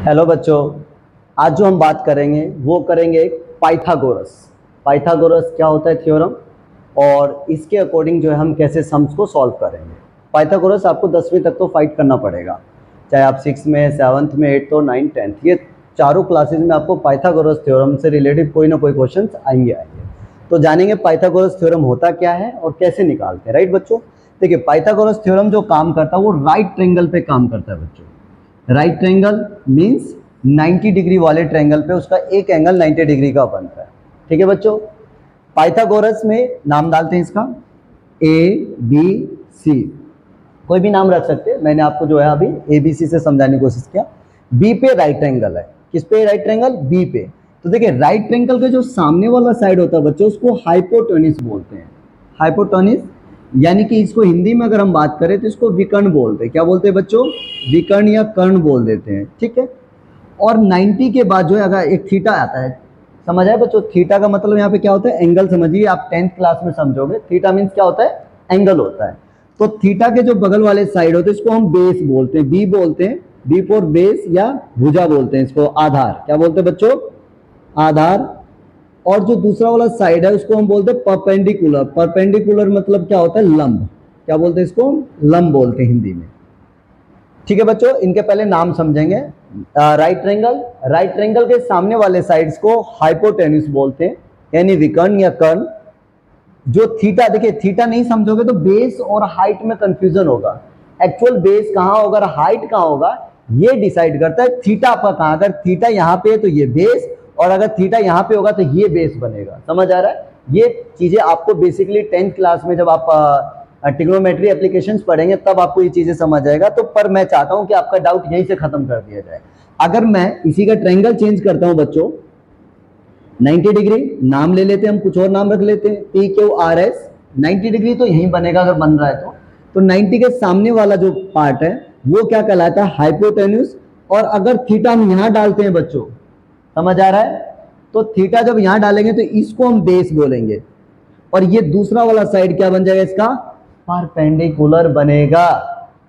Hello बच्चों, आज जो हम बात करेंगे वो करेंगे पाइथागोरस। पाइथागोरस क्या होता है थ्योरम, और इसके अकॉर्डिंग जो है हम कैसे सम्स को सॉल्व करेंगे। पाइथागोरस आपको 10वीं तक तो फाइट करना पड़ेगा, चाहे आप 6 में, 7th में, 8th और 9th 10th, ये चारों क्लासेज में आपको पाइथागोरस थ्योरम से रिलेटेड कोई ना कोई क्वेश्चन आएंगे। तो जानेंगे पाइथागोरस थ्योरम होता क्या है और कैसे निकालते हैं। राइट बच्चों, देखिए पाइथागोरस थ्योरम जो काम करता है वो राइट ट्रायंगल पे काम करता है बच्चों। राइट ट्रायंगल मींस 90 डिग्री वाले ट्रायंगल पे उसका एक एंगल 90 डिग्री का बनता है। ठीक है बच्चों, पाइथागोरस में नाम डालते हैं इसका ए बी सी, कोई भी नाम रख सकते हैं। मैंने आपको जो है अभी ए बी सी से समझाने की कोशिश किया। बी पे राइट ट्रायंगल है, किस पे राइट ट्रायंगल? बी पे। तो देखिए राइट ट्रायंगल का जो सामने वाला साइड होता है बच्चों उसको हाइपोटेन्यूज बोलते हैं। हाइपोटेन्यूज यानी कि इसको हिंदी में अगर हम बात करें तो इसको विकर्ण बोलते हैं। क्या बोलते हैं बच्चों? विकर्ण या कर्ण बोल देते हैं। ठीक है, और 90 के बाद जो है अगर एक थीटा आता है, समझ आए बच्चों? थीटा का मतलब यहाँ पे क्या होता है? एंगल। समझिए, आप 10th क्लास में समझोगे थीटा मीन्स क्या होता है? एंगल होता है। तो थीटा के जो बगल वाले साइड होते हैं इसको हम बेस बोलते हैं, बी बोलते हैं, बी फॉर बेस या भुजा बोलते हैं इसको, आधार। क्या बोलते हैं बच्चों? आधार। और जो दूसरा वाला साइड है उसको हम बोलते हैं परपेंडिकुलर। परपेंडिकुलर मतलब क्या होता है? लंब। क्या बोलते हैं इसको? लंब बोलते हैं हिंदी में। ठीक है बच्चों, इनके पहले नाम समझेंगे। राइट ट्रायंगल, राइट ट्रायंगल के सामने वाले साइड्स को हाइपोटेन्यूज बोलते हैं, यानी विकर्ण या कर्ण। जो थीटा, देखिए थीटा नहीं समझोगे तो बेस और हाइट में कंफ्यूजन होगा। एक्चुअल बेस कहाँ होगा और हाइट कहाँ होगा ये डिसाइड करता है थीटा आपका कहाँ। अगर थीटा यहाँ पे है तो ये बेस, और अगर थीटा यहाँ पे होगा तो ये बेस बनेगा। समझ आ रहा है? ये चीजें आपको बेसिकली 10th क्लास में जब आप ट्रिग्नोमेट्री एप्लीकेशंस पढ़ेंगे तब आपको ये चीजें समझ आएगा। तो पर मैं चाहता हूं कि आपका डाउट यहीं से खत्म कर दिया जाए। अगर मैं इसी का ट्रायंगल चेंज करता हूं बच्चों 90 डिग्री, नाम ले लेते हैं हम, कुछ और नाम रख लेते हैं, P Q R S. 90 degree तो यहीं बनेगा अगर बन रहा है तो 90 के सामने वाला जो पार्ट है वो क्या कहलाता है? हाइपोटेन्यूज। और अगर थीटा हम यहां डालते हैं बच्चों, समझ आ रहा है? तो थीटा जब यहां डालेंगे तो इसको हम बेस बोलेंगे, और ये दूसरा वाला साइड क्या बन जाएगा? इसका परपेंडिकुलर बनेगा।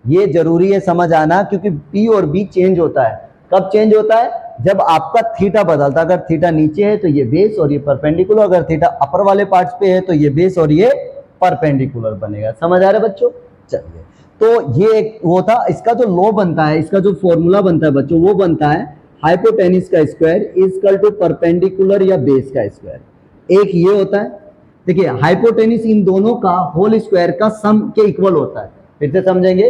ये जरूरी है समझ आना, क्योंकि पी और बी चेंज होता है। कब चेंज होता है? जब आपका थीटा बदलता है। अगर थीटा नीचे है तो ये बेस और ये परपेंडिकुलर, अगर थीटा अपर वाले पार्ट्स पे है तो ये बेस और ये परपेंडिकुलर बनेगा। समझ आ रहा है बच्चों? चलिए, तो ये एक वो था। इसका जो लॉ बनता है, इसका जो फॉर्मूला बनता है बच्चों वो बनता है हाइपोटेन्यूज का square is equal to perpendicular या बेस का स्क्वायर। एक ये होता है। देखिए हाइपोटेन्यूज इन दोनों का होल स्क्वायर का सम के इक्वल होता है। फिर से समझेंगे,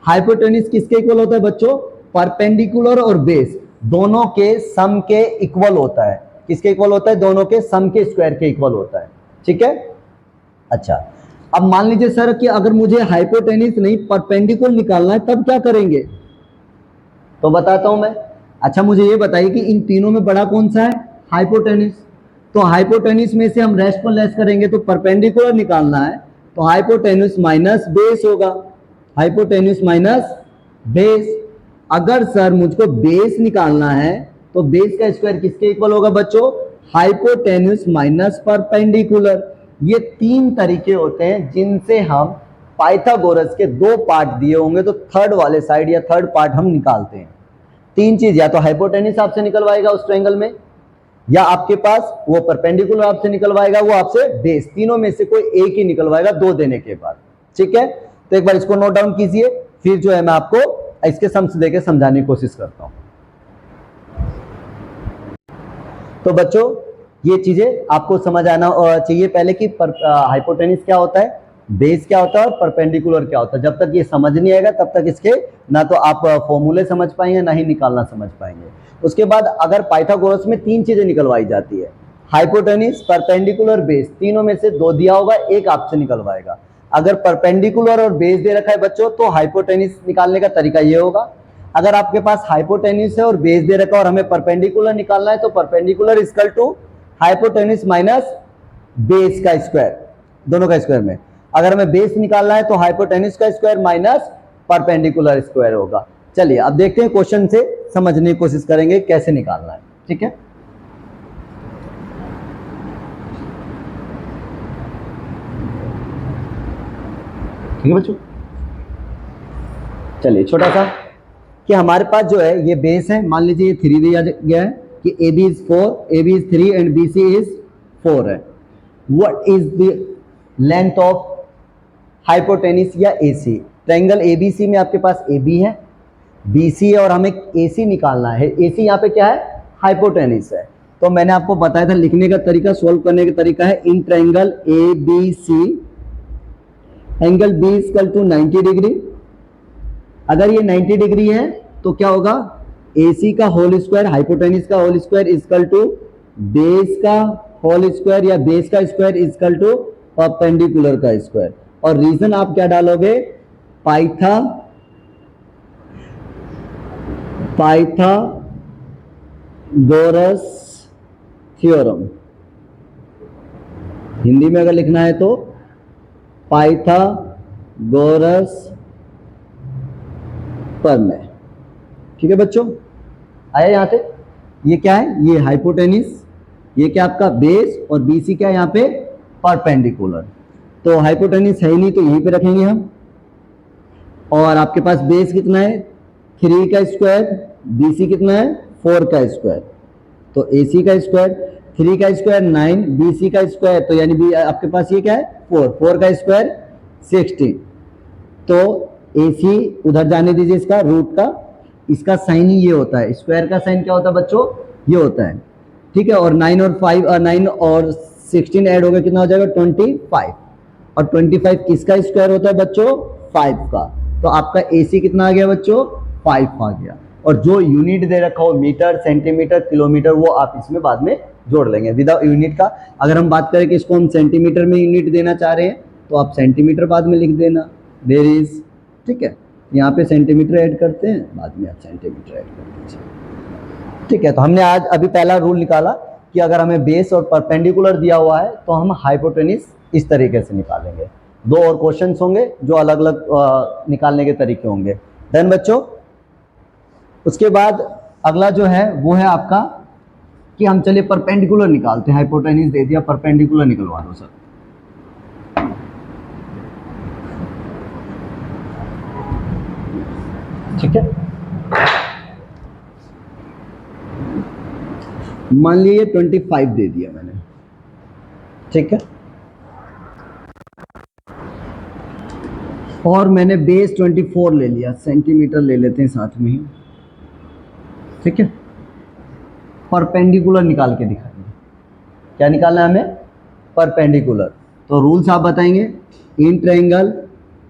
हाइपोटेन्यूज किसके इक्वल होता है बच्चों? परपेंडिकुलर और बेस दोनों के सम के इक्वल होता है। किसके इक्वल होता है? दोनों के सम के स्क्वायर के इक्वल होता है। ठीक है, अच्छा। अब मान लीजिए सर कि अगर मुझे हाइपोटेन्यूज नहीं परपेंडिकुलर निकालना है तब क्या करेंगे? तो बताता हूं मैं। अच्छा मुझे ये बताइए कि इन तीनों में बड़ा कौन सा है? हाइपोटेन्यूज। तो हाइपोटेन्यूज में से हम रेस्ट को लेस करेंगे तो परपेंडिकुलर निकालना है, तो हाइपोटेन्यूज माइनस बेस होगा। Hypotenuse minus base. अगर सर मुझको बेस निकालना है तो बेस का स्क्वायर किसके इक्वल होगा बच्चों? Hypotenuse minus perpendicular. ये तीन तरीके होते हैं जिनसे हम पाइथागोरस के दो पार्ट दिए होंगे तो थर्ड वाले साइड या थर्ड पार्ट हम निकालते हैं। तीन चीज, या तो हाइपोटेन्यूज आपसे निकलवाएगा उस ट्रायंगल में, या आपके पास वो परपेंडिकुलर आपसे निकलवाएगा, वो आपसे बेस। तीनों में से कोई एक ही निकलवाएगा दो देने के बाद। ठीक है, तो एक बार इसको नोट डाउन कीजिए, फिर जो है मैं आपको इसके सम्स देके समझाने की कोशिश करता हूं। तो बच्चों ये चीजें आपको समझ आना चाहिए पहले कि हाइपोटेन्यूज क्या होता है, बेस क्या होता है और परपेंडिकुलर क्या होता है। जब तक ये समझ नहीं आएगा तब तक इसके ना तो आप फॉर्मूले समझ पाएंगे ना ही निकालना समझ पाएंगे। उसके बाद अगर पाइथागोरस में तीन चीजें निकलवाई जाती है, हाइपोटेन्यूज, परपेंडिकुलर, बेस, तीनों में से दो दिया होगा, एक आपसे निकलवाएगा। अगर परपेंडिकुलर और बेस दे रखा है बच्चों तो हाइपोटेन्यूज निकालने का तरीका ये होगा। अगर आपके पास हाइपोटेन्यूज है और बेस दे रखा है और हमें परपेंडिकुलर निकालना है तो perpendicular equal to hypotenuse minus base का स्क्वायर, दोनों का स्क्वायर में। अगर हमें बेस निकालना है तो हाइपोटेन्यूज का स्क्वायर माइनस परपेंडिकुलर स्क्वायर होगा। चलिए अब देखते हैं, क्वेश्चन से समझने की कोशिश करेंगे कैसे निकालना है। ठीक है, ठीक है बच्चों, चलिए छोटा सा कि हमारे पास जो है ये बेस है, मान लीजिए ये 3 दिया गया है कि A B is 4, A B is 3 and B C is 4 है। What is the length of hypotenuse या एसी? ट्रायंगल एबीसी में आपके पास एबी है, बीसी है और हमें एसी निकालना है। एसी यहाँ पे क्या है? हाइपोटेनिस है। तो मैंने आपको बताया था लिखने का तरीका, सॉल्व करने का तरीका है in triangle A B C angle B equal to 90 degree. अगर ये 90 डिग्री है तो क्या होगा? AC का होल स्क्वायर, हाइपोटेनिस का whole square equal to base का होल स्क्वायर या बेस का स्क्वायर इक्वल टू परपेंडिकुलर का स्क्वायर। और रीजन आप क्या डालोगे? Pythagoras theorem. हिंदी में अगर लिखना है तो पाइथागोरस प्रमेय। ठीक है बच्चों, आया यहां से? ये क्या है? ये हाइपोटेनिस, ये क्या आपका बेस, और बीसी क्या है यहाँ पे? परपेंडिकुलर। तो हाइपोटेनिस है ही नहीं तो यहीं पे रखेंगे हम। और आपके पास बेस कितना है? 3 का स्क्वायर, बीसी कितना है? 4 का स्क्वायर। तो एसी का स्क्वायर 3 का स्क्वायर 9, बीसी का स्क्वायर तो यानी आपके पास ये क्या है? 4 का स्क्वायर 16। तो एसी उधर जाने दीजिए, इसका रूट का, इसका साइन ही ये होता है। स्क्वायर का साइन क्या होता है बच्चों? ये होता है। ठीक है, और 9 और 16 ऐड हो गया, कितना हो जाएगा? 25। और 25 किसका स्क्वायर होता है बच्चों? 5 का। तो आपका एसी कितना आ गया बच्चों? 5 आ गया। और जो यूनिट दे रखा हो मीटर, सेंटीमीटर, किलोमीटर, वो आप इसमें बाद में जोड़ लेंगे विदाउट यूनिट का। अगर हम बात करें कि इसको हम सेंटीमीटर में यूनिट देना चाह रहे हैं तो आप सेंटीमीटर बाद में लिख देना, देयर इज। ठीक है, यहाँ पे सेंटीमीटर ऐड करते हैं, बाद में आप सेंटीमीटर ऐड कर दीजिए। ठीक है, तो हमने आज अभी पहला रूल निकाला कि अगर हमें बेस और परपेंडिकुलर दिया हुआ है तो हम हाइपोटेनिस इस तरीके से निकालेंगे। 2 और क्वेश्चंस होंगे जो अलग अलग निकालने के तरीके होंगे। डन बच्चों? उसके बाद अगला जो है वो है आपका कि हम चलिए परपेंडिकुलर निकालते हैं। हाइपोटेनिस दे दिया, परपेंडिकुलर निकलवा दो सर। ठीक है, मान लीजिए 25 दे दिया मैंने। ठीक है, और मैंने बेस 24 ले लिया, सेंटीमीटर ले लेते हैं साथ में ही। ठीक है, परपेंडिकुलर निकाल के दिखाएंगे। क्या निकालना है हमें? परपेंडिकुलर। तो रूल्स आप बताएंगे। In triangle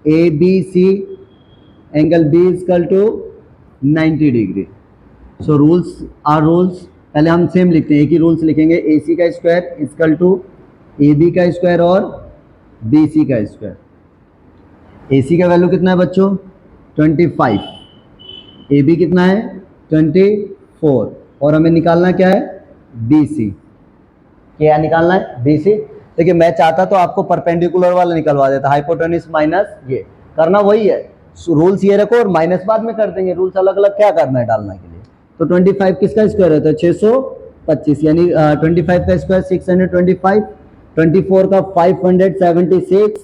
A B C angle B equal to 90 degree. So rules are rules. पहले हम सेम लिखते हैं, एक ही रूल्स लिखेंगे। ए सी का square equal to A B का स्क्वायर और बी सी का स्क्वायर। ए सी का वैल्यू कितना है बच्चों? 25। ए बी कितना है? 24। और हमें निकालना क्या है? B C. क्या निकालना है? B C. देखिए मैं चाहता तो आपको परपेंडिकुलर वाला निकलवा देता, हाइपोटेनिस माइनस ये करना वही है। रूल्स ये रखो और माइनस बाद में कर देंगे। रूल्स अलग अलग क्या करना है डालने के लिए। तो 25 किसका स्क्वायर होता है? 625, यानी 25 का स्क्वायर 625, 24 का 576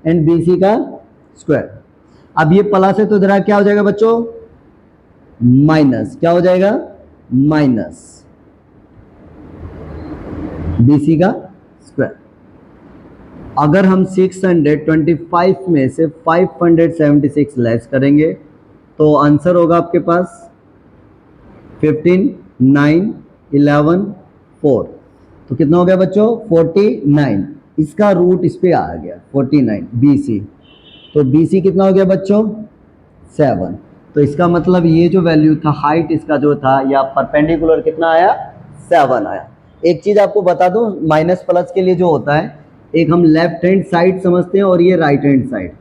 एंड बीसी का स्क्वायर। अब ये प्लस है तो इधर क्या हो जाएगा बच्चों? माइनस। क्या हो जाएगा? माइनस बीसी का स्क्वायर। अगर हम 625 में से 576 लेस करेंगे तो आंसर होगा आपके पास 15, 9, 11, 4। तो कितना हो गया बच्चों? 49। इसका रूट इस पे आ गया 49 BC। तो BC कितना हो गया बच्चों? 7। तो इसका मतलब ये जो वैल्यू था, हाइट इसका जो था या परपेंडिकुलर, कितना आया? 7 आया। एक चीज आपको बता दूं, माइनस प्लस के लिए जो होता है, एक हम लेफ्ट हैंड साइड समझते हैं और ये राइट हैंड साइड।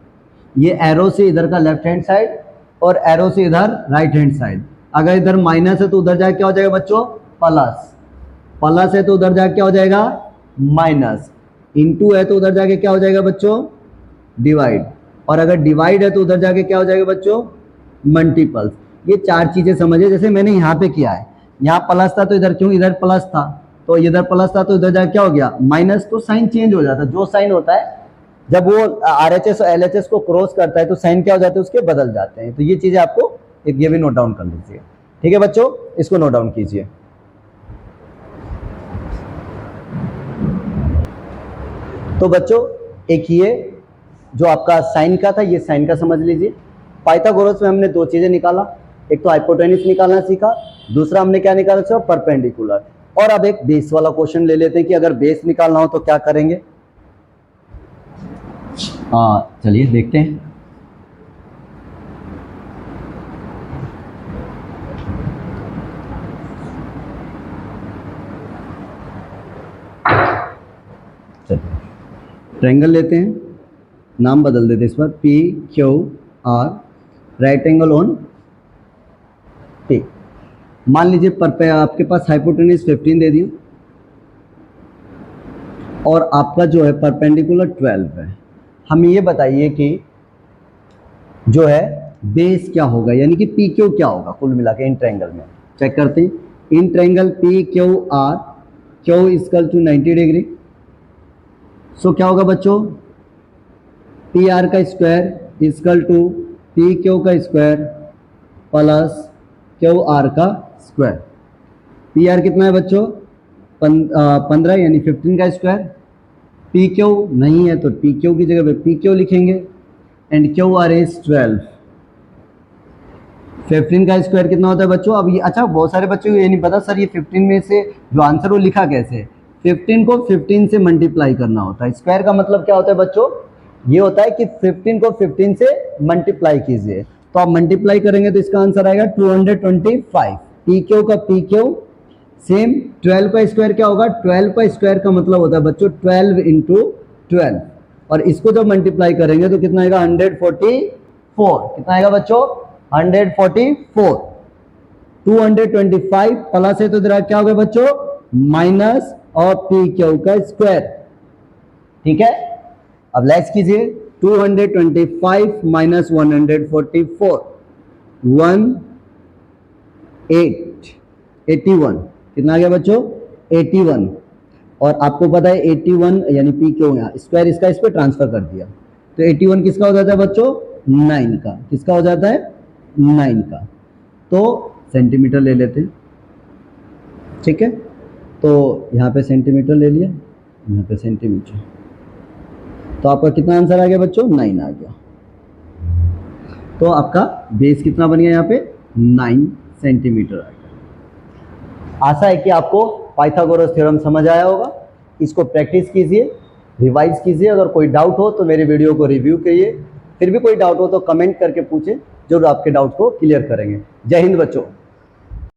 ये एरो से इधर का लेफ्ट हैंड साइड और एरो से इधर राइट हैंड साइड। अगर इधर माइनस है तो उधर जाके क्या हो जाएगा बच्चों? प्लस। प्लस है तो उधर जाके क्या हो जाएगा? माइनस। इनटू है तो उधर जाके क्या हो जाएगा बच्चों? डिवाइड। और अगर डिवाइड है तो उधर जाके क्या हो जाएगा बच्चों? मल्टीपल्स। ये 4 चीजें समझिए। जैसे मैंने यहाँ पे किया है, यहाँ प्लस था तो इधर क्यों? इधर प्लस था तो इधर प्लस था तो इधर जाके क्या हो गया? माइनस। तो साइन चेंज हो जाता है। जो साइन होता है जब वो RHS और LHS को क्रॉस करता है तो साइन क्या हो जाते हैं? उसके बदल जाते हैं। तो ये चीजें आपको एक ये भी नोट डाउन कर लीजिए। ठीक है बच्चों, इसको नोट डाउन कीजिए। तो बच्चों एक ये जो आपका साइन का था, ये साइन का समझ लीजिए। पाइथागोरस में हमने दो चीजें निकाला, एक तो हाइपोटेन्यूस निकालना सीखा, दूसरा हमने क्या निकाला था, परपेंडिकुलर। और अब एक बेस वाला क्वेश्चन ले लेते हैं कि अगर बेस निकालना हो तो क्या करेंगे। चलिए देखते हैं। चलिए ट्रायंगल लेते हैं, नाम बदल देते इस पर, P Q are, right angle on P. मान लीजिए पर आपके पास हाइपोटेन्यूस 15 दे दी और आपका जो है परपेंडिकुलर 12 है। हमें ये बताइए कि जो है बेस क्या होगा, यानी कि पी क्यू क्या होगा कुल मिला के इन ट्रायंगल में। चेक करते हैं, in triangle P Q R, Q equal to 90 degree. So क्या होगा बच्चों, पी आर का square equal to P Q का स्क्वायर प्लस क्यू आर का स्क्वायर। पी आर कितना है बच्चों, 15 यानी 15 का स्क्वायर। पी क्यू नहीं है तो पी क्यू की जगह पे पी क्यू लिखेंगे, एंड क्यू आर इज 12। 15 का स्क्वायर कितना होता है बच्चों। अब ये अच्छा, बहुत सारे बच्चों को ये नहीं पता सर ये 15 में से जो आंसर वो लिखा कैसे। 15 को 15 से मल्टीप्लाई करना होता है। स्क्वायर का मतलब क्या होता है बच्चों, ये होता है कि 15 को 15 से मल्टीप्लाई कीजिए। तो आप मल्टीप्लाई करेंगे तो इसका आंसर आएगा 225। पी क्यू का पी क्यू सेम। 12 का स्क्वायर क्या होगा, 12 का स्क्वायर का मतलब होता है बच्चों 12 इंटू 12, और इसको जब मल्टीप्लाई करेंगे तो कितना आएगा 144। कितना आएगा बच्चों 144। 225 प्लस है तो इधर क्या हो गया बच्चों माइनस और पी क्यू का स्क्वायर। ठीक है, अब लेस कीजिए, 225 माइनस 144, 81। कितना आ गया बच्चों 81। और आपको पता है 81 यानी पी क्यू, यहाँ स्क्वायर इसका इस पर ट्रांसफर कर दिया तो 81 किसका हो जाता है बच्चों 9 का। किसका हो जाता है 9 का। तो सेंटीमीटर ले लेते हैं। ठीक है, तो यहाँ पे सेंटीमीटर ले लिया, यहाँ पे सेंटीमीटर, तो आपका कितना आंसर आ गया बच्चों 9 आ गया। तो आपका बेस कितना बन गया यहाँ पे 9 सेंटीमीटर आ गया। आशा है कि आपको पाइथागोरस थ्योरम समझ आया होगा। इसको प्रैक्टिस कीजिए, रिवाइज कीजिए। अगर कोई डाउट हो तो मेरे वीडियो को रिव्यू करिए। फिर भी कोई डाउट हो तो कमेंट करके पूछें, जरूर आपके डाउट को क्लियर करेंगे। जय हिंद बच्चों।